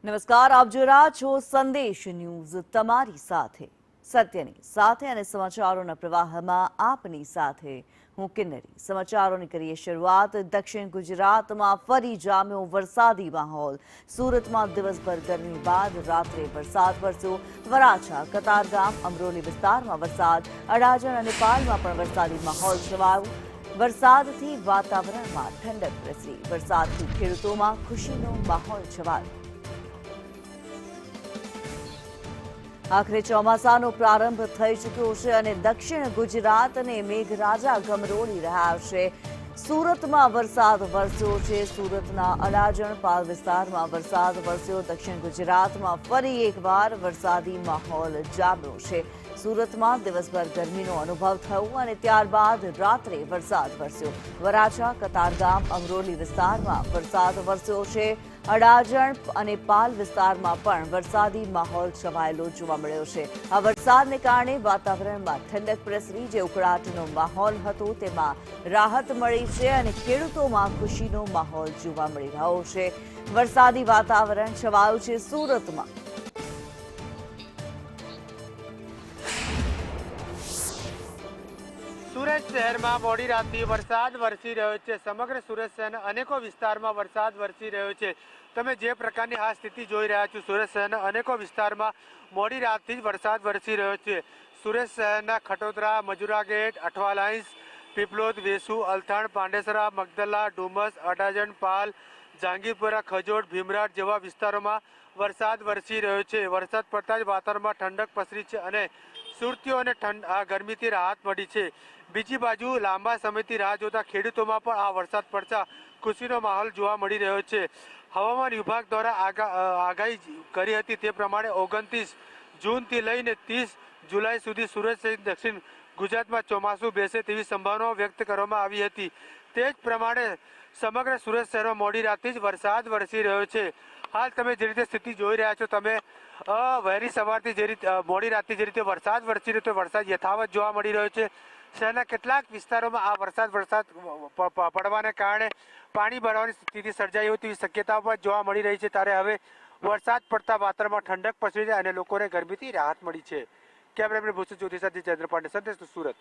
નમસ્કાર, આપ જોઈ રહ્યા છો સંદેશ ન્યૂઝ, તમારી સાથે સત્યની સાથે અને સમાચારોના પ્રવાહમાં આપની સાથે હું કિન્નરી। સમાચારોની કરીએ શરૂઆત। દક્ષિણ ગુજરાતમાં ફરી જામ્યો વરસાદી માહોલ। સુરતમાં દિવસભર ગરમી બાદ રાત્રે વરસાદ વરસ્યો। વરાછા, કતારગામ, અમરોલી વિસ્તારમાં વરસાદ। અડાજણ અને પાલમાં પણ વરસાદી માહોલ છવાયો। વરસાદથી વાતાવરણમાં ઠંડક પ્રસરી। વરસાદથી ખેડૂતોમાં ખુશીનો માહોલ છવાયો। આખરે ચોમાસાનો પ્રારંભ થઈ ચૂક્યો છે અને દક્ષિણ ગુજરાતને મેઘરાજા ગમરોળી રહ્યા છે। સુરતમાં વરસાદ વરસ્યો છે। સુરતના અડાજણ પાલ વિસ્તારમાં વરસાદ વરસ્યો। દક્ષિણ ગુજરાતમાં ફરી એકવાર વરસાદી માહોલ જામ્યો છે। સુરતમાં દિવસભર ગરમીનો અનુભવ થયો અને ત્યારબાદ રાત્રે વરસાદ વરસ્યો। વરાછા, કતારગામ, અમરોલી વિસ્તારમાં વરસાદ વરસ્યો છે। અડાજણ અને પાલ વિસ્તારમાં પણ વરસાદી માહોલ છવાયેલો જોવા મળ્યો છે। આ વરસાદને કારણે વાતાવરણમાં ઠંડક પ્રસરી। જે ઉકળાટનો માહોલ હતો તેમાં રાહત મળી છે અને ખેડૂતોમાં ખુશીનો માહોલ જોવા મળી રહ્યો છે। વરસાદી વાતાવરણ છવાયું છે સુરતમાં। સુરત શહેરમાં મોડી રાતથી વરસાદ વરસી રહ્યો છે। સમગ્ર સુરત શહેરના અનેકો વિસ્તારમાં વરસાદ વરસી રહ્યો છે। તમે જે પ્રકારની આ સ્થિતિ જોઈ રહ્યા છો, સુરત શહેરના અનેકો વિસ્તારમાં મોડી રાતથી જ વરસાદ વરસી રહ્યો છે। સુરત શહેરના ખટોદરા, મજુરા ગેટ, અઠવા લાઇન્સ, પીપલોદ, વેસુ, અલથાણ, પાંડેસરા, મગદલા, ડુમસ, અડાજણ, પાલ, જહાંગીરપુરા, ખજોડ, ભીમરાડ જેવા વિસ્તારોમાં વરસાદ વરસી રહ્યો છે। વરસાદ પડતા જ વાતાવરણમાં ઠંડક પ્રસરી છે અને સુરતીઓને ગરમીથી રાહત મળી છે। બીજી બાજુ લાંબા સમયથી રાહ જોતા ખેડૂતોમાં પણ આ વરસાદ પડતા ખુશીનો માહોલ જોવા મળી રહ્યો છે। હવામાન વિભાગ દ્વારા આગાહી કરી હતી તે પ્રમાણે 29 જૂનથી લઈને 30 જુલાઈ સુધી સુરત સહિત દક્ષિણ ગુજરાતમાં ચોમાસું બેસે તેવી સંભાવનાઓ વ્યક્ત કરવામાં આવી હતી। તે જ પ્રમાણે સમગ્ર સુરત શહેરમાં મોડી રાતથી જ વરસાદ વરસી રહ્યો છે। હાલ તમે જે રીતે સ્થિતિ જોઈ રહ્યા છો, તમે વહેલી સવારથી જે રીતે મોડી રાતથી જે રીતે વરસાદ વરસી રહ્યો, વરસાદ યથાવત જોવા મળી રહ્યો છે। શહેરના કેટલાક વિસ્તારોમાં આ વરસાદ પડવાને કારણે પાણી ભરાવાની સ્થિતિ સર્જાઈ હોય તેવી શક્યતાઓ પણ જોવા મળી રહી છે। ત્યારે હવે વરસાદ પડતા વાતાવરણમાં ઠંડક પસરી છે અને લોકોને ગરમીથી રાહત મળી છે। કેમેરામેન ભૂષણ ચૌધરી સાથે ચંદ્ર પાંડે, સંદેશ સુરત।